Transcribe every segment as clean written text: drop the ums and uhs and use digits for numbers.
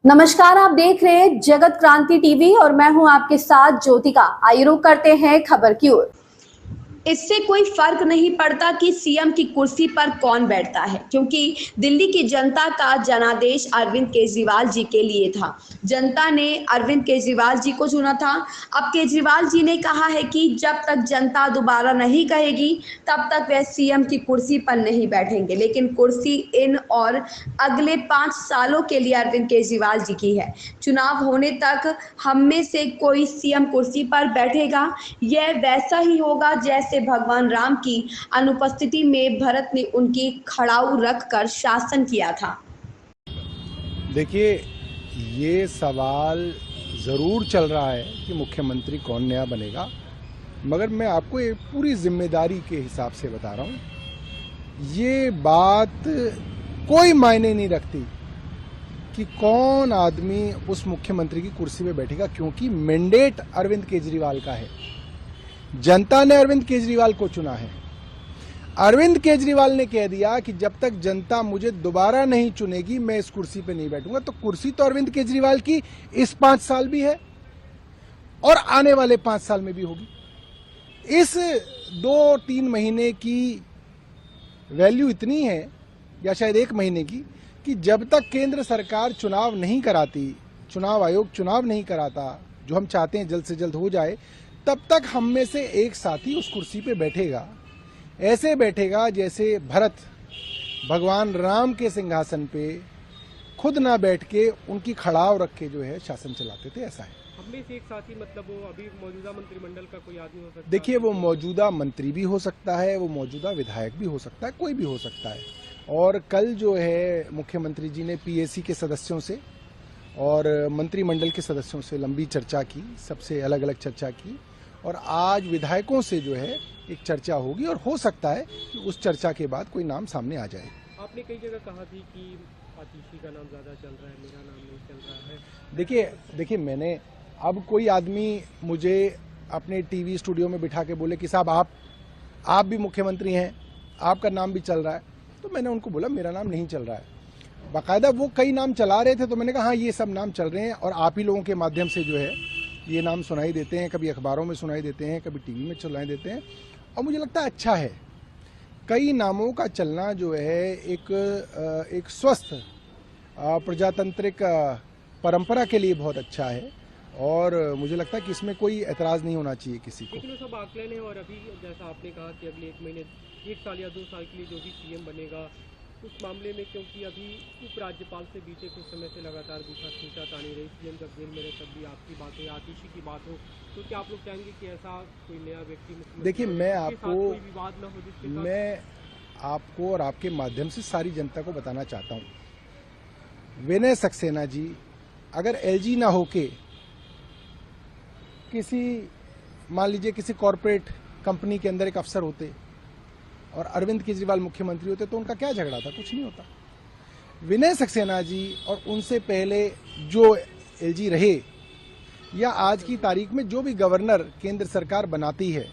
नमस्कार, आप देख रहे हैं जगत क्रांति टीवी और मैं हूं आपके साथ ज्योतिका। आइए रुक करते हैं खबर की ओर। इससे कोई फर्क नहीं पड़ता कि सीएम की कुर्सी पर कौन बैठता है, क्योंकि दिल्ली की जनता का जनादेश अरविंद केजरीवाल जी के लिए था। जनता ने अरविंद केजरीवाल जी को चुना था। अब केजरीवाल जी ने कहा है कि जब तक जनता दोबारा नहीं कहेगी तब तक वह सीएम की कुर्सी पर नहीं बैठेंगे, लेकिन कुर्सी इन और अगले 5 सालों के लिए अरविंद केजरीवाल जी की है। चुनाव होने तक हम में से कोई सीएम कुर्सी पर बैठेगा। यह वैसा ही होगा जैसे भगवान राम की अनुपस्थिति में भरत ने उनकी खड़ाऊ रखकर शासन किया था। देखिए, ये सवाल ज़रूर चल रहा है कि मुख्यमंत्री कौन नया बनेगा, मगर मैं आपको एक पूरी जिम्मेदारी के हिसाब से बता रहा हूँ। ये बात कोई मायने नहीं रखती कि कौन आदमी उस मुख्यमंत्री की कुर्सी पे बैठेगा, क्योंकि मैंडेट अरविंद केजरीवाल का है। जनता ने अरविंद केजरीवाल को चुना है। अरविंद केजरीवाल ने कह दिया कि जब तक जनता मुझे दोबारा नहीं चुनेगी मैं इस कुर्सी पे नहीं बैठूंगा। तो कुर्सी तो अरविंद केजरीवाल की इस 5 साल भी है और आने वाले 5 साल में भी होगी। इस 2-3 महीने की वैल्यू इतनी है, या शायद 1 महीने की, कि जब तक केंद्र सरकार चुनाव नहीं कराती, चुनाव आयोग चुनाव नहीं कराता, जो हम चाहते हैं जल्द से जल्द हो जाए, तब तक हम में से एक साथी उस कुर्सी पे बैठेगा। ऐसे बैठेगा जैसे भरत भगवान राम के सिंहासन पे खुद ना बैठ के उनकी खड़ाव रख के जो है शासन चलाते थे। ऐसा है। हम में से एक साथी मतलब वो अभी मौजूदा मंत्रिमंडल का कोई आदमी हो सकता है। देखिए, वो मौजूदा मंत्री भी हो सकता है, वो मौजूदा विधायक भी हो सकता है, कोई भी हो सकता है। और कल जो है मुख्यमंत्री जी ने पीएसी के सदस्यों से और मंत्रिमंडल के सदस्यों से लंबी चर्चा की, सबसे अलग अलग चर्चा की, और आज विधायकों से जो है एक चर्चा होगी और हो सकता है कि उस चर्चा के बाद कोई नाम सामने आ जाए। आपने कई जगह कहा थी कि आतिशी का नाम ज्यादा चल रहा है, मेरा नाम नहीं चल रहा है। देखिए मैंने अब कोई आदमी मुझे अपने टीवी स्टूडियो में बिठा के बोले कि साहब आप भी मुख्यमंत्री हैं, आपका नाम भी चल रहा है, तो मैंने उनको बोला मेरा नाम नहीं चल रहा है। बाकायदा वो कई नाम चला रहे थे, तो मैंने कहा हाँ, ये सब नाम चल रहे हैं और आप ही लोगों के माध्यम से जो है ये नाम सुनाई देते हैं, कभी अखबारों में सुनाई देते हैं, कभी टीवी में सुनाई देते हैं, और मुझे लगता है अच्छा है। कई नामों का चलना जो है एक स्वस्थ प्रजातांत्रिक परंपरा के लिए बहुत अच्छा है, और मुझे लगता है कि इसमें कोई ऐतराज़ नहीं होना चाहिए किसी को। लेकिन वो सब आकलन है, और अभी जैसा आपने कहा कि अगले 1 महीने 1 साल या 2 साल के लिए जो भी सीएम बनेगा, उस मामले में क्योंकि अभी उपराज्यपाल से बीते कुछ समय से लगातार दिशा खींचा नहीं रही, सीएम जब जेल में रहे तब भी आपकी बात हो, आतिशी की बात हो, तो क्या आप लोग चाहेंगे कि ऐसा कोई नया व्यक्ति देखिए, मैं आपको और आपके माध्यम से सारी जनता को बताना चाहता हूँ, विनय सक्सेना जी अगर एलजी ना होके किसी, मान लीजिए किसी कॉरपोरेट कंपनी के अंदर एक अफसर होते और अरविंद केजरीवाल मुख्यमंत्री होते, तो उनका क्या झगड़ा था? कुछ नहीं होता। विनय सक्सेना जी और उनसे पहले जो एलजी रहे, या आज की तारीख में जो भी गवर्नर केंद्र सरकार बनाती है,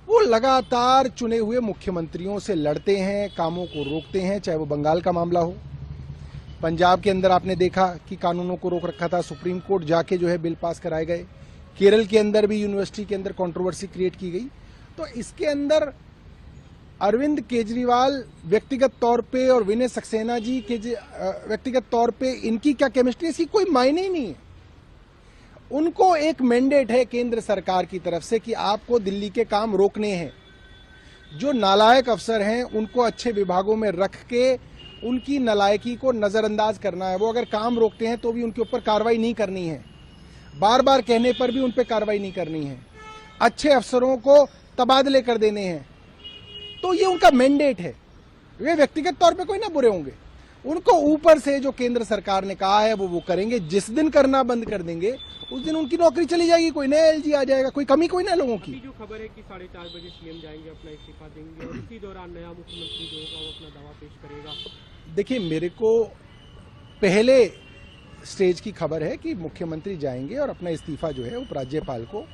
वो लगातार चुने हुए मुख्यमंत्रियों से लड़ते हैं, कामों को रोकते हैं। चाहे वो बंगाल का मामला हो, पंजाब के अंदर आपने देखा कि कानूनों को रोक रखा था, सुप्रीम कोर्ट जाके जो है बिल पास कराए गए। केरल के अंदर भी यूनिवर्सिटी के अंदर कंट्रोवर्सी क्रिएट की गई। तो इसके अंदर अरविंद केजरीवाल व्यक्तिगत तौर पे और विनय सक्सेना जी के व्यक्तिगत तौर पे इनकी क्या केमिस्ट्री, इसकी कोई मायने ही नहीं है। उनको एक मैंडेट है केंद्र सरकार की तरफ से कि आपको दिल्ली के काम रोकने हैं। जो नालायक अफसर हैं उनको अच्छे विभागों में रख के उनकी नालायकी को नजरअंदाज करना है। वो अगर काम रोकते हैं तो भी उनके ऊपर कार्रवाई नहीं करनी है, बार बार कहने पर भी उन पर कार्रवाई नहीं करनी है, अच्छे अफसरों को तबादले कर देने हैं। तो ये उनका मैंडेट है। वे व्यक्तिगत तौर पे कोई ना बुरे होंगे, उनको ऊपर से जो केंद्र सरकार ने कहा है वो करेंगे। जिस दिन करना बंद कर देंगे उस दिन उनकी नौकरी चली जाएगी, कोई नया एलजी आ जाएगा, कोई कमी कोई ना लोगों की। जो खबर है कि 4:30 बजे सीएम जाएंगे, अपना इस्तीफा देंगे और इसी दौरान नया मुख्यमंत्री जो होगा वो अपना दावा पेश करेगा। देखिए, मेरे को पहले स्टेज की खबर है कि मुख्यमंत्री जाएंगे और अपना इस्तीफा जो है उपराज्यपाल को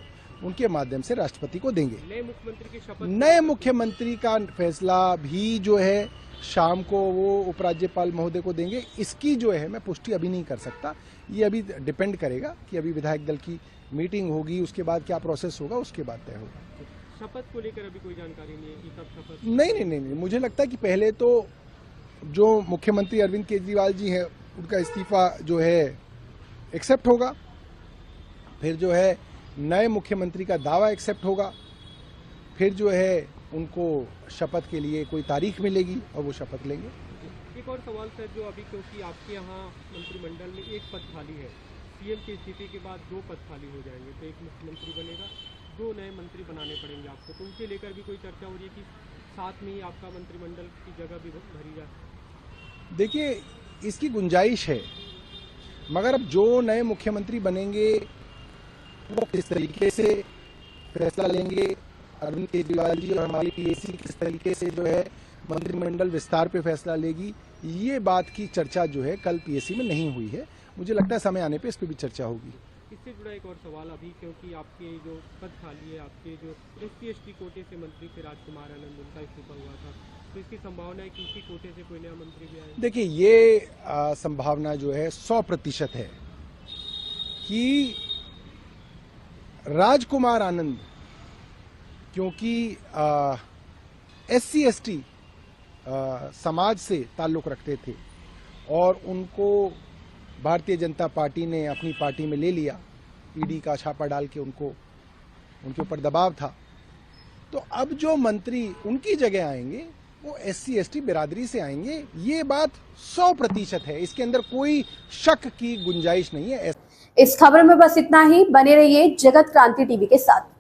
उनके माध्यम से राष्ट्रपति को देंगे। नए मुख्यमंत्री की शपथ, नए मुख्यमंत्री का फैसला भी जो है शाम को वो उपराज्यपाल महोदय को देंगे। इसकी जो है मैं पुष्टि अभी नहीं कर सकता, ये अभी डिपेंड करेगा कि अभी विधायक दल की मीटिंग होगी, उसके बाद क्या प्रोसेस होगा, उसके बाद तय होगा। शपथ को लेकर अभी कोई जानकारी नहीं है कि कब शपथ? नहीं, मुझे लगता है कि पहले तो जो मुख्यमंत्री अरविंद केजरीवाल जी हैं उनका इस्तीफा जो है एक्सेप्ट होगा, फिर जो है नए मुख्यमंत्री का दावा एक्सेप्ट होगा, फिर जो है उनको शपथ के लिए कोई तारीख मिलेगी और वो शपथ लेंगे। एक और सवाल सर, जो अभी क्योंकि आपके यहाँ मंत्रिमंडल में एक पद खाली है, सीएम के इस्तीफे के बाद 2 पद खाली हो जाएंगे, तो एक मुख्यमंत्री बनेगा, 2 नए मंत्री बनाने पड़ेंगे आपको, तो उनके लेकर भी कोई चर्चा हो रही है कि साथ में ही आपका मंत्रिमंडल की जगह भी भरी जाए? देखिए, इसकी गुंजाइश है, मगर अब जो नए मुख्यमंत्री बनेंगे वो किस तरीके से फैसला लेंगे, अरविंद केजरीवाल जी और हमारी पीएसी किस तरीके से जो है मंत्रिमंडल विस्तार पे फैसला लेगी, ये बात की चर्चा जो है कल पीएसी में नहीं हुई है। मुझे लगता है समय आने पे इस पे भी चर्चा होगी। इससे जुड़ा एक और सवाल, अभी क्योंकि आपके जो पद खाली है, आपके जो SC/ST कोटे से मंत्री थे राजकुमार आनंद, उनका इस्तीफा हुआ था, तो इसकी संभावना है कि उसी कोटे से कोई नया मंत्री भी आए? देखिए, ये संभावना जो है 100% है कि राजकुमार आनंद, क्योंकि SC/ST समाज से ताल्लुक रखते थे और उनको भारतीय जनता पार्टी ने अपनी पार्टी में ले लिया, ईडी का छापा डाल के उनके ऊपर दबाव था, तो अब जो मंत्री उनकी जगह आएंगे वो SC/ST बिरादरी से आएंगे। ये बात 100% है, इसके अंदर कोई शक की गुंजाइश नहीं है। इस खबर में बस इतना ही। बने रहिए जगत क्रांति टीवी के साथ।